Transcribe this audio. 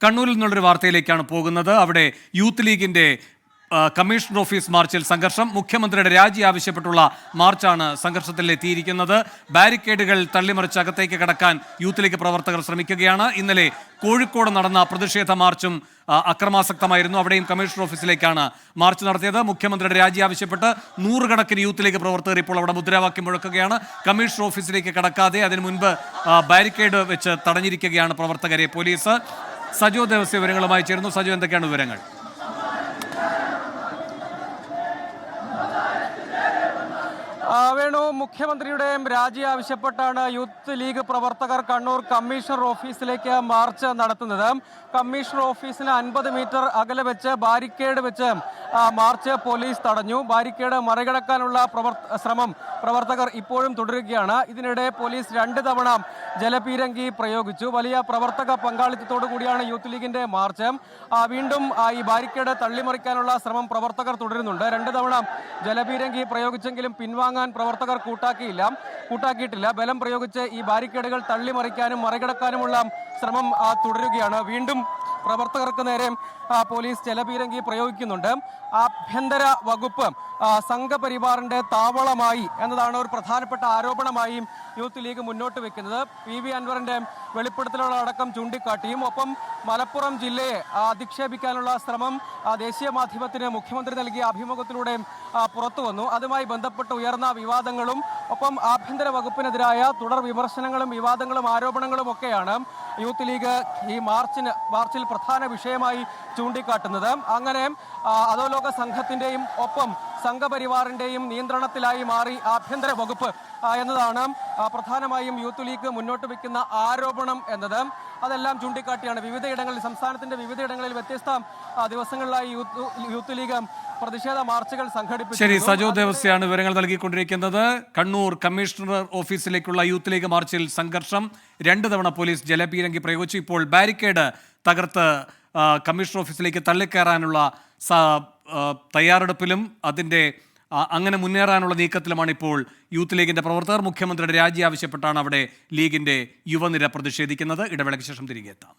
കണ്ണൂരിൽ നിന്നുള്ളൊരു വാർത്തയിലേക്കാണ് പോകുന്നത്. അവിടെ യൂത്ത് ലീഗിന്റെ കമ്മീഷണർ ഓഫീസ് മാർച്ചിൽ സംഘർഷം. മുഖ്യമന്ത്രിയുടെ രാജി ആവശ്യപ്പെട്ടുള്ള മാർച്ചാണ് സംഘർഷത്തിൽ എത്തിയിരിക്കുന്നത്. ബാരിക്കേഡുകൾ തള്ളിമറിച്ച് അകത്തേക്ക് കടക്കാൻ യൂത്ത് ലീഗ് പ്രവർത്തകർ ശ്രമിക്കുകയാണ്. ഇന്നലെ കോഴിക്കോട് നടന്ന പ്രതിഷേധ മാർച്ചും അക്രമാസക്തമായിരുന്നു. അവിടെയും കമ്മീഷണർ ഓഫീസിലേക്കാണ് മാർച്ച് നടത്തിയത്. മുഖ്യമന്ത്രിയുടെ രാജി ആവശ്യപ്പെട്ട് നൂറുകണക്കിന് യൂത്ത് ലീഗ് പ്രവർത്തകർ ഇപ്പോൾ അവിടെ മുദ്രാവാക്യം മുഴക്കുകയാണ്. കമ്മീഷണർ ഓഫീസിലേക്ക് കടക്കാതെ അതിനു മുൻപ് ബാരിക്കേഡ് വെച്ച് തടഞ്ഞിരിക്കുകയാണ് പ്രവർത്തകരെ പോലീസ്. സജോ ദേവസ്യ വിവരങ്ങളുമായി ചേരുന്നു. സജോ, എന്തൊക്കെയാണ് വിവരങ്ങൾ? വേണു, മുഖ്യമന്ത്രിയുടെയും രാജി ആവശ്യപ്പെട്ടാണ് യൂത്ത് ലീഗ് പ്രവർത്തകർ കണ്ണൂർ കമ്മീഷണർ ഓഫീസിലേക്ക് മാർച്ച് നടത്തുന്നത്. കമ്മീഷണർ ഓഫീസിന് 50 മീറ്റർ അകലെ വെച്ച് ബാരിക്കേഡ് വെച്ച് മാർച്ച് പോലീസ് തടഞ്ഞു. ബാരിക്കേഡ് മറികടക്കാനുള്ള ശ്രമം പ്രവർത്തകർ ഇപ്പോഴും തുടരുകയാണ്. ഇതിനിടെ പോലീസ് 2 തവണ ജലപീരങ്കി പ്രയോഗിച്ചു. വലിയ പ്രവർത്തക പങ്കാളിത്തത്തോടു കൂടിയാണ് യൂത്ത് ലീഗിന്റെ മാർച്ച്. വീണ്ടും ഈ ബാരിക്കേഡ് തള്ളിമറിക്കാനുള്ള ശ്രമം പ്രവർത്തകർ തുടരുന്നുണ്ട്. 2 തവണ ജലപീരങ്കി പ്രയോഗിച്ചെങ്കിലും പിൻവാങ്ങാൻ പ്രവർത്തകർ കൂട്ടാക്കിയിട്ടില്ല. ബലം പ്രയോഗിച്ച് ഈ ബാരിക്കേഡുകൾ തള്ളിമറിക്കാനും മറികടക്കാനുമുള്ള ശ്രമം തുടരുകയാണ്. വീണ്ടും പ്രവർത്തകർക്ക് നേരെ പോലീസ് ജലപീരങ്കി പ്രയോഗിക്കുന്നുണ്ട്. ആഭ്യന്തര വകുപ്പ് സംഘപരിവാറിന്റെ താവളമായി എന്നതാണ് ഒരു പ്രധാനപ്പെട്ട ആരോപണമായി യൂത്ത് ലീഗ് മുന്നോട്ട് വെക്കുന്നത്. PV അൻവറിന്റെ വെളിപ്പെടുത്തലുകളടക്കം ചൂണ്ടിക്കാട്ടിയും ഒപ്പം മലപ്പുറം ജില്ലയെ അധിക്ഷേപിക്കാനുള്ള ശ്രമം ദേശീയ മാധ്യമത്തിന് മുഖ്യമന്ത്രി നൽകിയ അഭിമുഖത്തിലൂടെ പുറത്തു വന്നു. അതുമായി ബന്ധപ്പെട്ട് ഉയർന്ന വിവാദങ്ങളും ഒപ്പം ആഭ്യന്തര വകുപ്പിനെതിരായ തുടർ വിമർശനങ്ങളും വിവാദങ്ങളും ആരോപണങ്ങളും ഒക്കെയാണ് യൂത്ത് ലീഗ് ഈ മാർച്ചിൽ പ്രധാന വിഷയമായി ചൂണ്ടിക്കാട്ടുന്നത്. അങ്ങനെ അധോലോക സംഘത്തിന്റെയും ഒപ്പം സംഘപരിവാറിന്റെയും നിയന്ത്രണത്തിലായി മാറി ആഭ്യന്തര വകുപ്പ് എന്നതാണ് പ്രധാനമായും യൂത്ത് ലീഗ് മുന്നോട്ട് വെക്കുന്ന ആരോപണം എന്നത്. അതെല്ലാം ചൂണ്ടിക്കാട്ടിയാണ് സംസ്ഥാനത്തിന്റെ വിവിധയിടങ്ങളിൽ വ്യത്യസ്ത ദിവസങ്ങളിലായി യൂത്ത് ലീഗ് പ്രതിഷേധ മാർച്ചുകൾ സംഘടിപ്പിച്ചു. ശരി, സജോ ദേവസ്യാണ് വിവരങ്ങൾ നൽകിക്കൊണ്ടിരിക്കുന്നത്. കണ്ണൂർ കമ്മീഷണർ ഓഫീസിലേക്കുള്ള യൂത്ത് ലീഗ് മാർച്ചിൽ സംഘർഷം. 2 തവണ പോലീസ് ജലപീരങ്കി പ്രയോഗിച്ചു. ഇപ്പോൾ ബാരിക്കേഡ് തകർത്ത് കമ്മീഷണർ ഓഫീസിലേക്ക് തള്ളിക്കയറാനുള്ള തയ്യാറെടുപ്പിലും അങ്ങനെ മുന്നേറാനുള്ള നീക്കത്തിലുമാണ് ഇപ്പോൾ യൂത്ത് ലീഗിന്റെ പ്രവർത്തകർ. മുഖ്യമന്ത്രിയുടെ രാജി ആവശ്യപ്പെട്ടാണ് അവിടെ ലീഗിന്റെ യുവനിര പ്രതിഷേധിക്കുന്നത്. ഇടവേളയ്ക്ക് ശേഷം തിരികെ എത്താം.